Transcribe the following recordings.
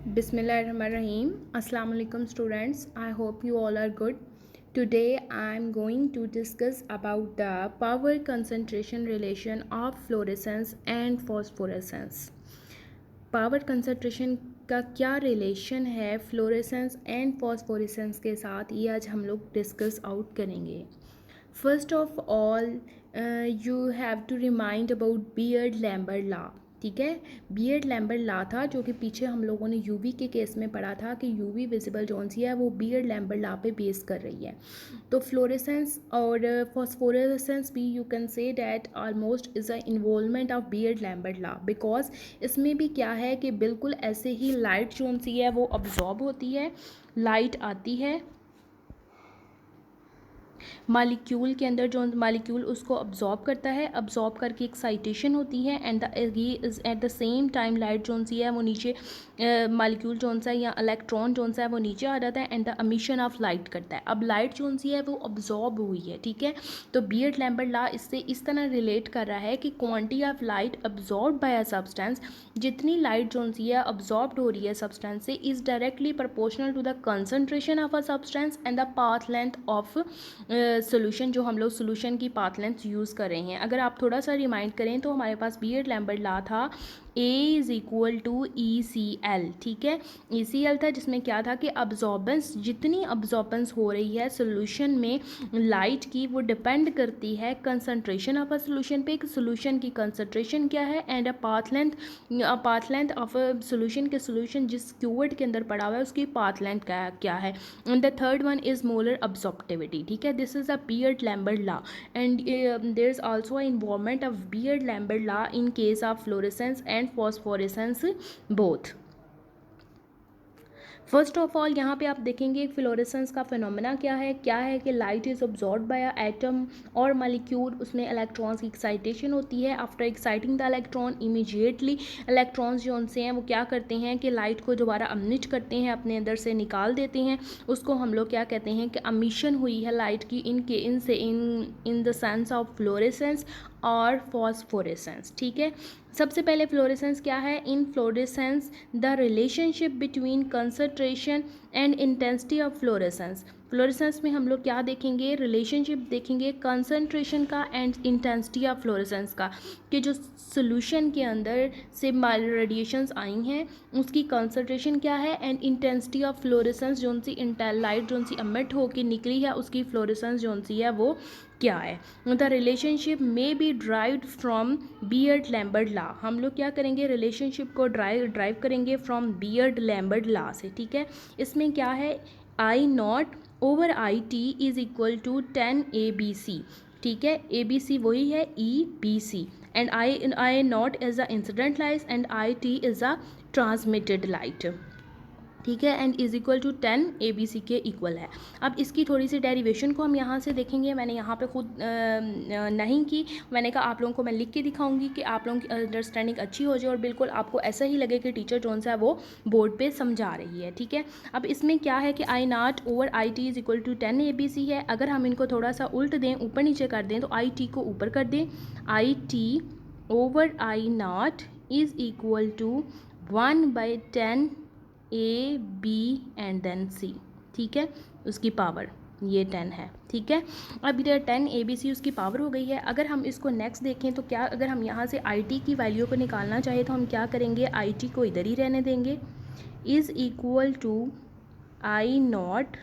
Bismillahirrahmanirrahim. Assalamu alaikum students. I hope you all are good. Today I am going to discuss about the power concentration relation of fluorescence and phosphorescence. Power concentration का क्या relation है fluorescence and phosphorescence के साथ, ये आज हम लोग discuss out करेंगे. First of all you have to remind about Beer Lambert law. ठीक है, बियर्ड लैम्बर्ट लॉ था जो कि पीछे हम लोगों ने यूवी के केस में पढ़ा था कि यूवी विजिबल जोन सी है वो बियर्ड लैम्बर्ट लॉ पे बेस कर रही है. तो फ्लोरेसेंस और फॉस्फोरेसेंस भी you can say that almost is a involvement of Beer Lambert law, because इसमें भी क्या है कि बिल्कुल ऐसे ही लाइट जोन सी है वो अब्जॉर्ब होती है, लाइट आती है मालिक्यूल के अंदर, जो मालिक्यूल उसको अब्जॉर्ब करता है, अब्जॉर्ब करके एक्साइटेशन होती है and he is at the same time light zone सी है वो नीचे मालिक्यूल जोन सा या इलेक्ट्रॉन जोन सा है वो नीचे आ जाता है and the emission of light करता है. अब लाइट जोन सी है वो अब्जॉर्ब हुई है. ठीक है, तो बियर्ड लैम्बर्ट लॉ इससे इस तरह रिलेट कर रहा है कि quantity of light absorb by a substance, जितनी लाइट जोन सी है अब्जॉर्ब हो रही है सब्सटेंस से, is directly proportional to the concentration of a substance and the path length of solution. जो हम लोग सोल्यूशन की पाथ लेंथ यूज़ कर रहे हैं, अगर आप थोड़ा सा रिमाइंड करें तो हमारे पास बियर्ड लैम्बर्ट लॉ था A is equal to ECL. ठीक है, ECL था जिसमें क्या था कि अब्जॉर्बेंस, जितनी अब्जॉर्बेंस हो रही है सोल्यूशन में लाइट की, वो डिपेंड करती है कंसनट्रेशन ऑफ अ सोल्यूशन पे, सोल्यूशन की कंसनट्रेशन क्या है and a path length of a solution के, सोल्यूशन जिस क्यूवेट के अंदर पड़ा हुआ है उसकी पाथ लेंथ क्या है. And the third one is molar absorptivity. ठीक है, this is a Beer Lambert law and there is also a involvement of Beer Lambert law in case of fluorescence and phosphorescence both. First of all यहाँ पे आप देखेंगे fluorescence का phenomena क्या है कि light is absorb by a atom और molecule, उसमें इलेक्ट्रॉन्स की एक्साइटेशन होती है. After exciting the electron, immediately electrons जो उनसे हैं वो क्या करते हैं कि लाइट को दोबारा अमिट करते हैं, अपने अंदर से निकाल देते हैं. उसको हम लोग क्या कहते हैं कि अमिशन हुई है लाइट की in the sense of fluorescence और फॉस्फोरेसेंस. ठीक है, सबसे पहले फ्लोरेसेंस क्या है. In fluorescence the relationship between concentration and intensity of fluorescence. Fluorescence में हम लोग क्या देखेंगे, रिलेशनशिप देखेंगे कंसंट्रेशन का एंड इंटेंसिटी ऑफ फ्लोरेसेंस का, कि जो सोल्यूशन के अंदर से रेडिएशंस आई हैं उसकी कंसंट्रेशन क्या है एंड इंटेंसिटी ऑफ फ्लोरेसेंस जो सी लाइट जो सी अमिट होकर निकली है उसकी फ्लोरेसेंस जो सी है वो क्या है. The relationship may be derived from beard Lambert law. हम लोग क्या करेंगे, रिलेशनशिप को ड्राइव करेंगे फ्रॉम बियर्ड लैम्बर्ट लॉ से. ठीक है, इसमें क्या है, I naught over I T is equal to 10 ABC. ठीक है, ABC वही है EBC and I naught is a incident light and I T is a transmitted light. ठीक है, and is equal to 10 ABC के इक्वल है. अब इसकी थोड़ी सी डेरिवेशन को हम यहाँ से देखेंगे. मैंने यहाँ पे खुद नहीं की, मैंने कहा आप लोगों को मैं लिख के दिखाऊंगी कि आप लोगों की अंडरस्टैंडिंग अच्छी हो जाए और बिल्कुल आपको ऐसा ही लगे कि टीचर जोन सा है वो बोर्ड पे समझा रही है. ठीक है, अब इसमें क्या है कि I naught over I T is equal to 10 ABC है. अगर हम इनको थोड़ा सा उल्ट दें, ऊपर नीचे कर दें, तो आई टी को ऊपर कर दें, I T over I not is equal to 1/10 A B and then C. ठीक है, उसकी पावर ये 10 है. ठीक है, अब इधर 10 ABC उसकी पावर हो गई है. अगर हम इसको नेक्स्ट देखें तो क्या, अगर हम यहाँ से आई टी की वैल्यू को निकालना चाहें तो हम क्या करेंगे, आई टी को इधर ही रहने देंगे, is equal to I not.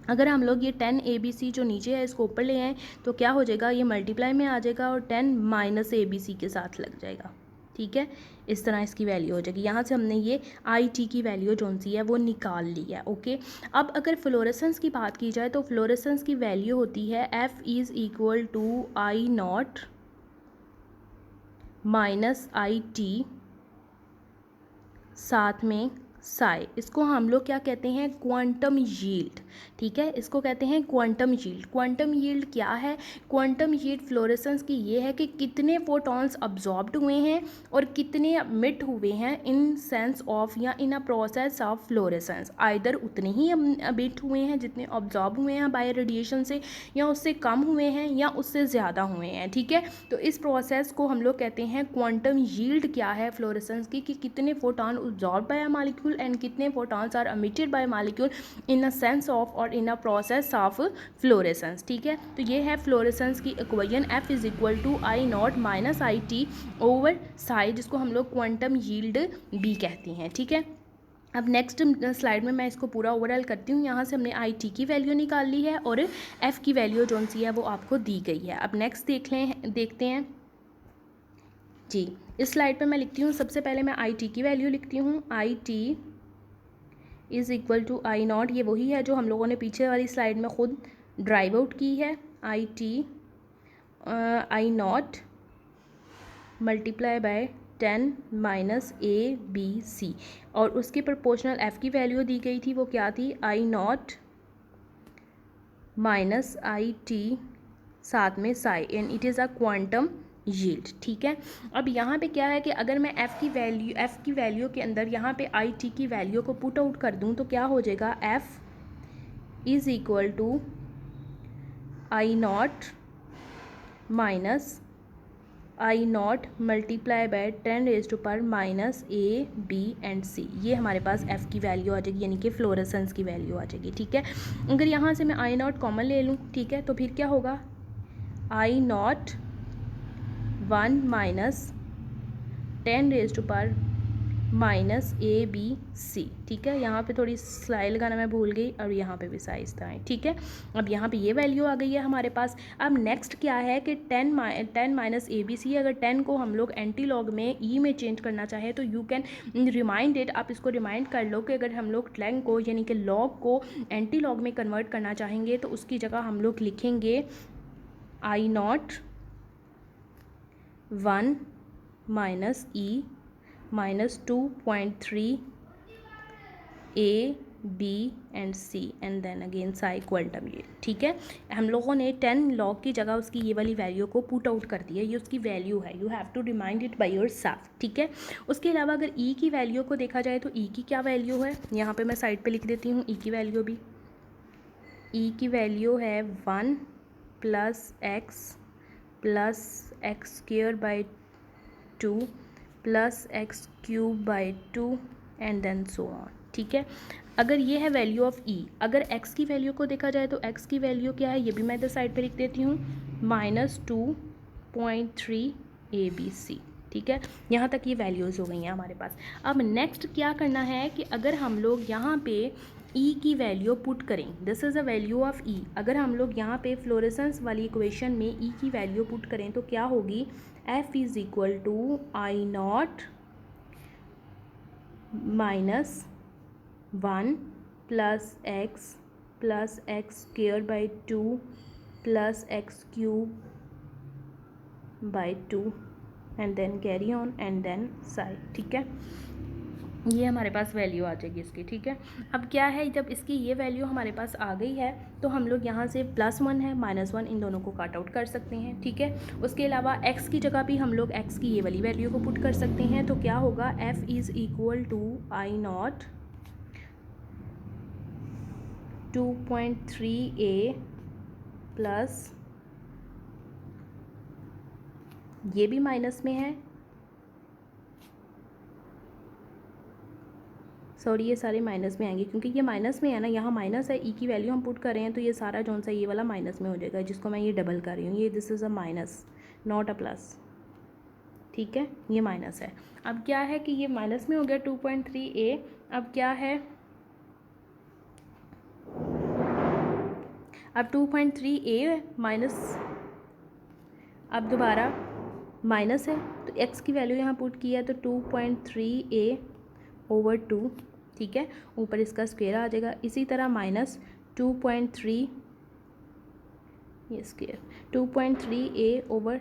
अगर हम लोग ये 10 ABC जो नीचे है इसको ऊपर ले आएँ तो क्या हो जाएगा, ये मल्टीप्लाई में आ जाएगा और 10 ABC के साथ लग जाएगा. ठीक है, इस तरह इसकी वैल्यू हो जाएगी. यहाँ से हमने ये आई टी की वैल्यू जो सी है वो निकाल ली है. ओके, अब अगर फ्लोरेसेंस की बात की जाए तो फ्लोरेसेंस की वैल्यू होती है F is equal to I not minus I T, साथ में साई, इसको हम लोग क्या कहते हैं, क्वांटम यील्ड। ठीक है, इसको कहते हैं क्वांटम यील्ड। क्वांटम यील्ड क्या है, क्वांटम यील्ड फ्लोरेसेंस की ये है कि कितने फोटॉन्स अब्जॉर्ब्ड हुए हैं और कितने एमिट हुए हैं इन सेंस ऑफ या in a process of fluorescence. Either उतने ही एमिट हुए हैं जितने अब्जॉर्ब हुए हैं बाय रेडिएशन से, या उससे कम हुए हैं, या उससे ज़्यादा हुए हैं। ठीक है, तो इस प्रोसेस को हम लोग कहते हैं क्वांटम यील्ड क्या है फ्लोरेसेंस की, कि कितने photon absorb by a molecule and कितने photons are emitted by molecule in a sense of और in a process of fluorescence. ठीक है, तो ये है फ्लोरेसेंस की equation, F is equal to I not minus I T over psi, जिसको हम लोग क्वांटम यील्ड भी कहते हैं। ठीक है, अब नेक्स्ट स्लाइड में मैं इसको पूरा ओवरऑल करती हूँ। यहाँ से हमने आई टी की वैल्यू निकाल ली है और एफ़ की वैल्यू जो सी है वो आपको दी गई है। अब नेक्स्ट देखते हैं जी। इस स्लाइड पे मैं लिखती हूँ, सबसे पहले मैं आई टी की वैल्यू लिखती हूँ। I T is equal to I not, ये वही है जो हम लोगों ने पीछे वाली स्लाइड में खुद ड्राइव आउट की है। I T I not multiply by 10 minus A B C, और उसकी प्रोपोर्शनल एफ़ की वैल्यू दी गई थी, वो क्या थी, I not minus I T साथ में psi, and it is a quantum yield. ठीक है, अब यहाँ पे क्या है कि अगर मैं एफ़ की वैल्यू के अंदर यहाँ पे आई टी की वैल्यू को पुट आउट कर दूँ तो क्या हो जाएगा, F is equal to I not minus I not multiply by 10 raise to power minus A B and C. ये हमारे पास एफ़ की वैल्यू आ जाएगी, यानी कि फ्लोरेसेंस की वैल्यू आ जाएगी। ठीक है, अगर यहाँ से मैं आई नॉट कॉमन ले लूँ, ठीक है, तो फिर क्या होगा, I naught 1 minus 10 raise to power minus A B C. ठीक है, यहाँ पे थोड़ी स्लाई लगाना मैं भूल गई, और यहाँ पे भी साइज था। ठीक है, अब यहाँ पे ये वैल्यू आ गई है हमारे पास। अब नेक्स्ट क्या है कि 10 माइनस ए बी सी, अगर 10 को हम लोग एंटी लॉग में ई में चेंज करना चाहें तो यू कैन रिमाइंड इट, आप इसको रिमाइंड कर लो कि अगर हम लोग 10 को यानी कि लॉग को एंटी लॉग में कन्वर्ट करना चाहेंगे तो उसकी जगह हम लोग लिखेंगे I naught 1 minus E minus 2.3 A B and C and then again psi quantum yield. ठीक है, हम लोगों ने 10 लॉग की जगह उसकी ये वाली वैल्यू को पुट आउट कर दिया, ये उसकी वैल्यू है, you have to remind it by yourself. ठीक है, उसके अलावा अगर ई की वैल्यू को देखा जाए तो ई की क्या वैल्यू है, यहाँ पे मैं साइड पे लिख देती हूँ ई की वैल्यू भी। ई की वैल्यू है 1 plus X square by 2 plus X cube by 2 and then so on. ठीक है, अगर ये है वैल्यू ऑफ ई, अगर एक्स की वैल्यू को देखा जाए तो एक्स की वैल्यू क्या है, ये भी मैं इधर साइड पे लिख देती हूँ, -2.3 ए बी सी। ठीक है, यहाँ तक ये वैल्यूज़ हो गई हैं हमारे पास। अब नेक्स्ट क्या करना है कि अगर हम लोग यहाँ पे ई की वैल्यू पुट करें, this is a value of E, अगर हम लोग यहाँ पे फ्लोरेसेंस वाली इक्वेशन में ई की वैल्यू पुट करें तो क्या होगी, F is equal to I not minus 1 plus X square by 2 plus X cube by 2 and then carry on and then side. ठीक है, ये हमारे पास वैल्यू आ जाएगी इसकी। ठीक है, अब क्या है, जब इसकी ये वैल्यू हमारे पास आ गई है तो हम लोग यहाँ से +1 है -1 इन दोनों को काट आउट कर सकते हैं। ठीक है, उसके अलावा x की जगह भी हम लोग x की ये वाली वैल्यू को पुट कर सकते हैं, तो क्या होगा, f is equal to I not 2.3 A plus, ये भी माइनस में है, सॉरी ये सारे माइनस में आएंगे क्योंकि ये माइनस में है ना, यहाँ माइनस है, ई की वैल्यू हम पुट कर रहे हैं तो ये सारा जो सा ये वाला माइनस में हो जाएगा, जिसको मैं ये डबल कर रही हूँ, ये this is a minus not a plus. ठीक है, ये माइनस है। अब क्या है कि ये माइनस में हो गया 2.3 ए, अब क्या है, अब 2.3 ए माइनस, अब दोबारा माइनस है तो x की वैल्यू यहाँ पुट किया है तो 2.3 ए ओवर 2। ठीक है, ऊपर इसका स्क्वायर आ जाएगा, इसी तरह -2.3 ये स्क्वायर 2.3 ए ओवर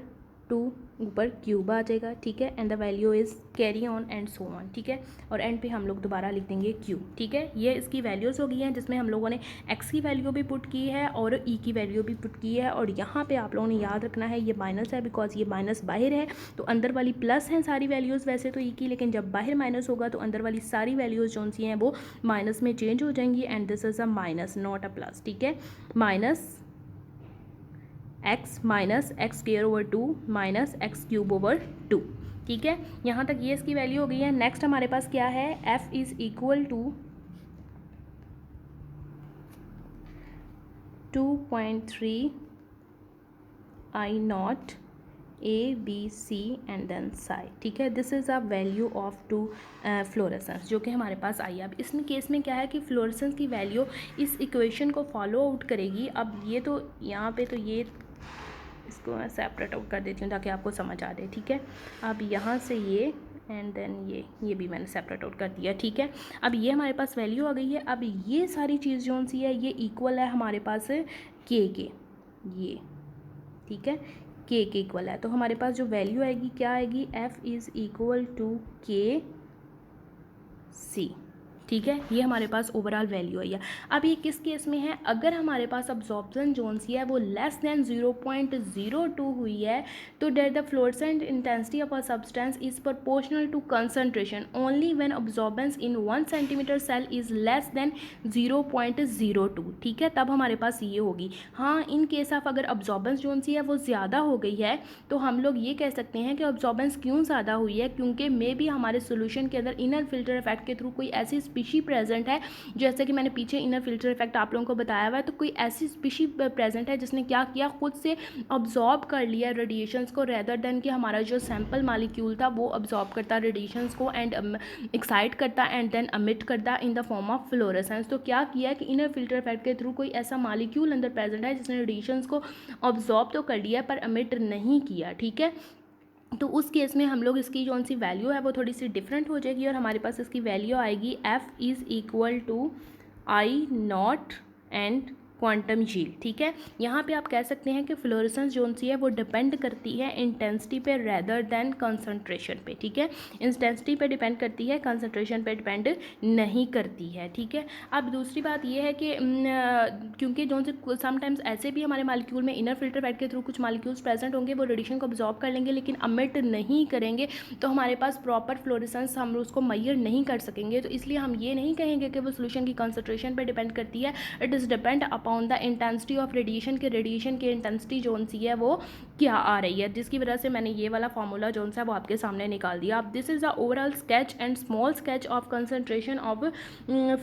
टू ऊपर क्यूब आ जाएगा, ठीक है, and the value is carry on and so on, ठीक है, और एंड पे हम लोग दोबारा लिख देंगे क्यू, ठीक है। ये इसकी वैल्यूज़ हो गई हैं जिसमें हम लोगों ने एक्स की वैल्यू भी पुट की है और ई की वैल्यू भी पुट की है, और यहाँ पे आप लोगों ने याद रखना है ये माइनस है बिकॉज ये माइनस बाहर है, तो अंदर वाली प्लस हैं सारी वैल्यूज़ वैसे तो ई की, लेकिन जब बाहर माइनस होगा तो अंदर वाली सारी वैल्यूज़ जो सी हैं वो माइनस में चेंज हो जाएंगी, and this is a minus not a plus, ठीक है, minus x square over 2 minus x cube over 2, ठीक है। यहाँ तक ये इसकी वैल्यू हो गई है। नेक्स्ट हमारे पास क्या है, F is equal to 2.3 I not A B C and then psi, ठीक है। This is a value of to fluorescence जो कि हमारे पास आई है। अब इस केस में क्या है कि फ्लोरेसेंस की वैल्यू इस इक्वेशन को फॉलो आउट करेगी। अब ये तो यहाँ पे तो ये इसको मैं सेपरेट आउट कर देती हूँ ताकि आपको समझ आ जाए, ठीक है। अब यहाँ से ये एंड देन ये भी मैंने सेपरेट आउट कर दिया, ठीक है। अब ये हमारे पास वैल्यू आ गई है। अब ये सारी चीज़ जो सी है ये इक्वल है हमारे पास के ये, ठीक है, के इक्वल है, तो हमारे पास जो वैल्यू आएगी क्या आएगी, एफ इज़ इक्वल टू के सी, ठीक है। ये हमारे पास ओवरऑल वैल्यू आई है। अब ये किस केस में है, अगर हमारे पास अब्जॉर्प्शन जोन सी है वो लेस देन 0.02 हुई है तो that the fluorescent intensity of a substance is proportional to concentration only when absorbance in 1 centimetre cell is less than 0.02, ठीक है, तब हमारे पास ये होगी। हाँ, इन केस ऑफ अगर अब्जॉर्बेंस जोन सी है वो ज़्यादा हो गई है तो हम लोग ये कह सकते हैं कि अब्जॉर्बेंस क्यों ज़्यादा हुई है, क्योंकि मे बी हमारे सोल्यूशन के अंदर इनर फिल्टर इफेक्ट के थ्रू कोई ऐसी स्पीशी प्रेजेंट है, जैसे कि मैंने पीछे इनर फिल्टर इफेक्ट आप लोगों को बताया हुआ है, तो कोई ऐसी स्पीशी प्रेजेंट है जिसने क्या किया, खुद से अब्जॉर्ब कर लिया रेडिएशंस को, रेदर देन कि हमारा जो सैम्पल मालिक्यूल था वो अब्जॉर्ब करता रेडिएशंस को एंड एक्साइट करता एंड देन अमिट करता in the form of fluorescence. तो क्या किया कि इनर फिल्टर इफेक्ट के थ्रू कोई ऐसा मालिक्यूल अंदर प्रेजेंट है जिसने रेडिएशंस को अब्जॉर्ब तो कर लिया पर अमिट नहीं किया, ठीक है। तो उस केस में हम लोग इसकी जो सी वैल्यू है वो थोड़ी सी डिफरेंट हो जाएगी और हमारे पास इसकी वैल्यू आएगी F is equal to I not and quantum yield, ठीक है। यहाँ पे आप कह सकते हैं कि फ्लोरेसेंस जोन सी है वो डिपेंड करती है इंटेंसिटी पे रेदर देन कंसंट्रेशन पे, ठीक है, इंटेंसिटी पे डिपेंड करती है, कंसंट्रेशन पे डिपेंड नहीं करती है, ठीक है। अब दूसरी बात ये है कि क्योंकि जोन से समटाइम्स ऐसे भी हमारे मालिक्यूल में इनर फिल्टर पैड के थ्रू कुछ मालिक्यूल्स प्रेजेंट होंगे वो रेडिएशन को अब्जॉर्ब कर लेंगे लेकिन अमिट नहीं करेंगे, तो हमारे पास प्रॉपर फ्लोरेसेंस हम उसको मेजर नहीं कर सकेंगे, तो इसलिए हम ये नहीं कहेंगे कि वो सोल्यूशन की कंसंट्रेशन पे डिपेंड करती है, it is depend upon the intensity of radiation के रेडिएशन की इंटेंसिटी जोन सी है वो क्या आ रही है, जिसकी वजह से मैंने ये वाला फार्मूला जोन सा है वो आपके सामने निकाल दिया। अब this is the overall sketch and small sketch of concentration of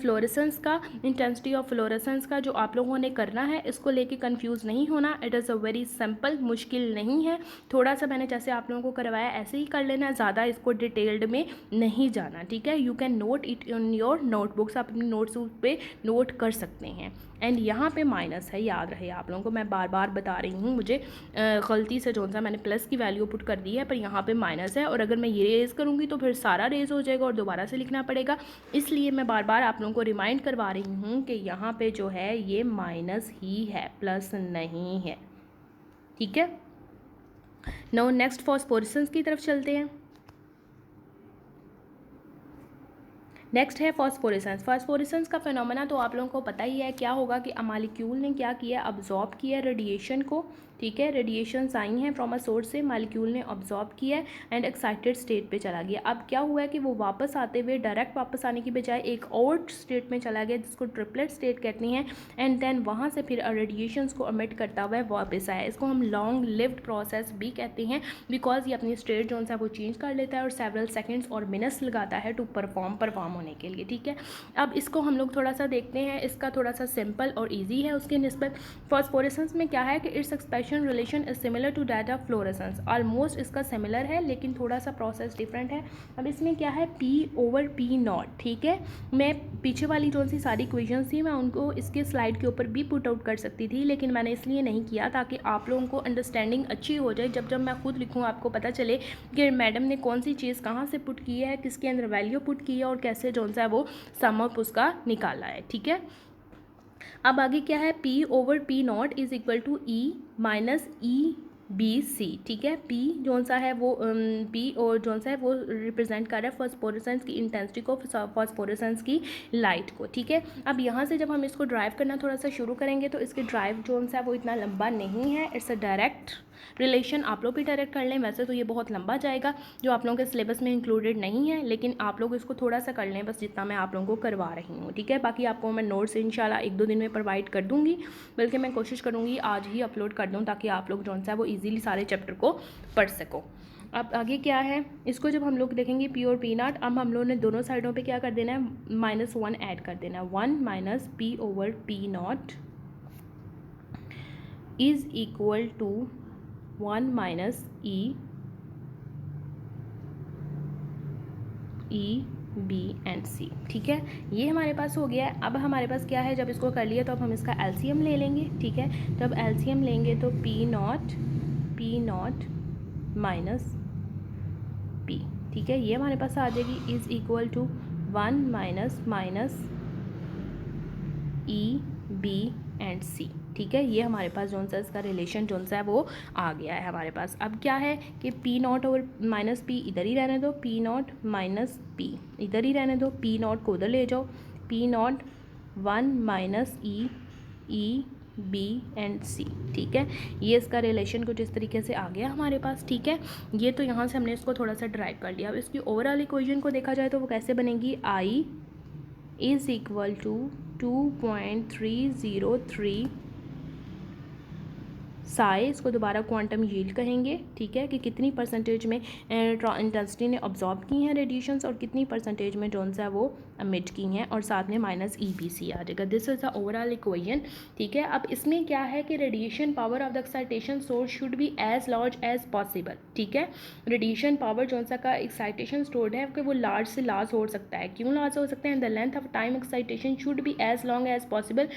fluorescence का, इंटेंसिटी ऑफ फ्लोरेसेंस का, जो आप लोगों ने करना है इसको लेके कंफ्यूज नहीं होना, it is a very simple, मुश्किल नहीं है, थोड़ा सा मैंने जैसे आप लोगों को करवाया ऐसे ही कर लेना, ज़्यादा इसको डिटेल्ड में नहीं जाना, ठीक है। You can note it in your notebooks, आप अपनी नोट्स पे नोट कर सकते हैं। एंड यहाँ पे माइनस है, याद रहे आप लोगों को, मैं बार बार बता रही हूँ, मुझे गलती से जो सा मैंने प्लस की वैल्यू पुट कर दी है पर यहाँ पे माइनस है, और अगर मैं ये रेज़ करूँगी तो फिर सारा रेज़ हो जाएगा और दोबारा से लिखना पड़ेगा, इसलिए मैं बार बार आप लोगों को रिमाइंड करवा रही हूँ कि यहाँ पे जो है ये माइनस ही है, प्लस नहीं है, ठीक है। नाउ नेक्स्ट फॉस्फोरेसेंस की तरफ चलते हैं। नेक्स्ट है फॉस्फोरेसेंस। फॉस्फोरेसेंस का फिनोमेना तो आप लोगों को पता ही है, क्या होगा कि मालिक्यूल ने क्या किया, अब्जॉर्ब किया रेडिएशन को, ठीक है, रेडिएशंस आई हैं फ्रॉम अ सोर्स से, मालिक्यूल ने अब्जॉर्ब किया एंड एक्साइटेड स्टेट पे चला गया। अब क्या हुआ है कि वो वापस आते हुए डायरेक्ट वापस आने की बजाय एक और स्टेट में चला गया जिसको ट्रिपलेट स्टेट कहते हैं, एंड देन वहाँ से फिर रेडिएशंस को अमिट करता हुआ वापस आया। इसको हम लॉन्ग लिव्ड प्रोसेस भी कहते हैं बिकॉज ये अपनी स्टेट जो है वो चेंज कर लेता है और सेवरल सेकेंड्स और मिनट्स लगाता है टू परफॉर्म होने के लिए, ठीक है। अब इसको हम लोग थोड़ा सा देखते हैं, इसका थोड़ा सा सिंपल और ईजी है उसके निस्बत। फॉस्फोरेसेंस में क्या है कि its expression relation is similar to that of fluorescence, almost इसका सिमिलर है लेकिन थोड़ा सा प्रोसेस डिफरेंट है। अब इसमें क्या है, P/P0, ठीक है। मैं पीछे वाली जो सी सारी इक्वेशंस थी मैं उनको इसके स्लाइड के ऊपर भी पुट आउट कर सकती थी, लेकिन मैंने इसलिए नहीं किया ताकि आप लोगों को अंडरस्टैंडिंग अच्छी हो जाए, जब मैं खुद लिखूँ आपको पता चले कि मैडम ने कौन सी चीज़ कहाँ से पुट की है, किसके अंदर वैल्यू पुट की है और कैसे जो सा वो सम अप उसका निकाला है, ठीक है। अब आगे क्या है, P/P0 is equal to E minus E B C, ठीक है। पी जोन सा है वो पी और जोन सा है वो रिप्रेजेंट कर रहा है फॉस्फोरेसेंस की इंटेंसिटी को, फॉस्फोरेसेंस की लाइट को, ठीक है। अब यहाँ से जब हम इसको ड्राइव करना थोड़ा सा शुरू करेंगे तो इसके ड्राइव जोन सा है वो इतना लंबा नहीं है, इट्स अ डायरेक्ट रिलेशन। आप लोग भी डायरेक्ट कर लें, वैसे तो ये बहुत लंबा जाएगा जो आप लोगों के सिलेबस में इंक्लूडेड नहीं है, लेकिन आप लोग इसको थोड़ा सा कर लें बस जितना मैं आप लोगों को करवा रही हूँ, ठीक है। बाकी आपको मैं नोट्स इंशाल्लाह 1-2 दिन में प्रोवाइड कर दूँगी, बल्कि मैं कोशिश करूँगी आज ही अपलोड कर दूँ ताकि आप लोग जो है वो ईजिली सारे चैप्टर को पढ़ सको। अब आगे क्या है, इसको जब हम लोग देखेंगे पी और पी नॉट, अब हम लोगों ने दोनों साइडों पे क्या कर देना है, -1 ऐड कर देना है। 1 minus P over P naught is equal to 1 minus E B and C, ठीक है। ये हमारे पास हो गया है। अब हमारे पास क्या है, जब इसको कर लिया तो अब हम इसका एलसीएम ले लेंगे, ठीक है। जब एलसीएम लेंगे तो पी नॉट माइनस पी, ठीक है, ये हमारे पास आ जाएगी is equal to 1 minus E B and C, ठीक है। ये हमारे पास जोन सा इसका रिलेशन जोन सा है वो आ गया है हमारे पास। अब क्या है कि पी नॉट और माइनस पी इधर ही रहने दो, पी नॉट माइनस पी इधर ही रहने दो, पी नॉट को उधर ले जाओ, P naught 1 minus E B and C, ठीक है। ये इसका रिलेशन कुछ इस तरीके से आ गया हमारे पास, ठीक है। ये तो यहाँ से हमने इसको थोड़ा सा ड्राइव कर लिया। अब इसकी ओवरऑल इक्वेशन को देखा जाए तो वो कैसे बनेगी, I is equal to 2.303 Sai, इसको दोबारा क्वांटम यील्ड कहेंगे, ठीक है, कि कितनी परसेंटेज में इंटेंसिटी ने ऑब्जॉर्ब की हैं रेडिएशंस और कितनी परसेंटेज में जोन सा वो एमिट की हैं, और साथ में माइनस ई बी सी आ जाएगा। This is the overall equation, ठीक है। अब इसमें क्या है कि radiation power of the excitation source should be as large as possible, ठीक है। रेडिएशन पावर जोन सा का एक्साइटेशन स्टोर्ड है कि वो लार्ज से लार्ज हो सकता है। क्यों लार्ज हो सकता है, the length of time excitation should be as long as possible.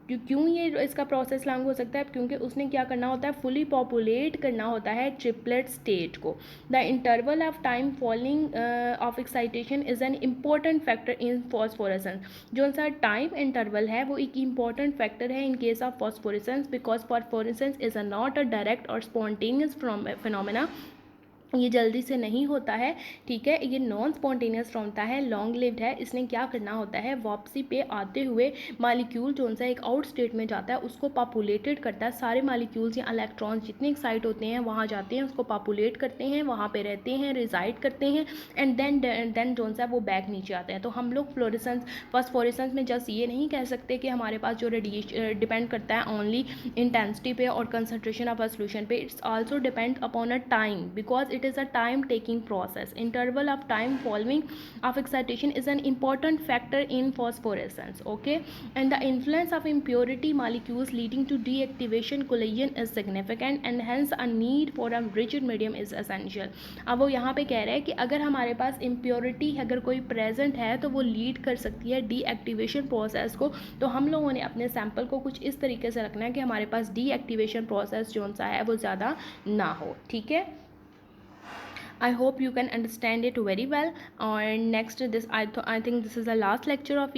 क्यों ये इसका प्रोसेस लॉन्ग हो सकता है, क्योंकि उसने क्या करना होता है, फुली पॉपुलेट करना होता है ट्रिपलेट स्टेट को। The interval of time following of excitation is an important factor in phosphorescence. जो सा टाइम इंटरवल है वो एक इम्पॉर्टेंट फैक्टर है इन case of phosphorescence, because phosphorescence is a not a direct और स्पॉन्टेनियस फिनोमेना। ये जल्दी से नहीं होता है, ठीक है, ये नॉन स्पॉन्टेनियस होता है, लॉन्ग लिव्ड है। इसने क्या करना होता है, वापसी पे आते हुए मालिक्यूल जो सा एक आउट स्टेट में जाता है उसको पॉपुलेटेड करता है। सारे मालिक्यूल्स या इलेक्ट्रॉन्स जितने एक्साइट होते हैं वहाँ जाते हैं, उसको पॉपुलेट करते हैं, वहाँ पे रहते हैं, रिजाइड करते हैं, एंड देन जो सा वो बैक नीचे आते हैं। तो हम लोग फ्लोरेसेंस फॉस्फोरेसेंस में जस्ट ये नहीं कह सकते कि हमारे पास जो रेडिएशन डिपेंड करता है ओनली इंटेंसिटी पे और कंसनट्रेशन ऑफ अ सॉल्यूशन पे, it's also depend upon a time, because it is a time taking process. Interval of time following of excitation is an important factor in phosphorescence, okay. And the influence of impurity molecules leading to deactivation collision is significant and hence a need for a rigid medium is essential. अब वो यहाँ पे कह रहे हैं कि अगर हमारे पास impurity अगर कोई present है तो वो लीड कर सकती है deactivation process को। तो हम लोगों ने अपने सैंपल को कुछ इस तरीके से रखना है कि हमारे पास deactivation process जो सा है वो ज़्यादा ना हो, ठीक है। I hope you can understand it very well. And next, I think this is the last lecture of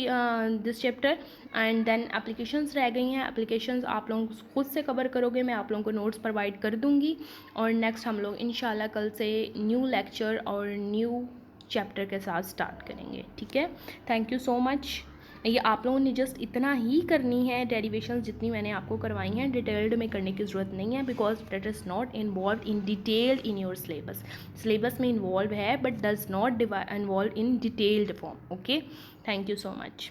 this chapter. And then applications रह गई हैं, applications आप लोग खुद से कवर करोगे, मैं आप लोगों को नोट्स प्रोवाइड कर दूँगी। और नेक्स्ट हम लोग इंशाल्लाह कल से न्यू लेक्चर और न्यू चैप्टर के साथ स्टार्ट करेंगे, ठीक है। Thank you so much. ये आप लोगों ने जस्ट इतना ही करनी है, डेरिवेशंस जितनी मैंने आपको करवाई हैं डिटेल्ड में करने की ज़रूरत नहीं है, because that is not involve in detailed in your syllabus में इन्वॉल्व है but does not involve in detailed form, okay. Thank you so much.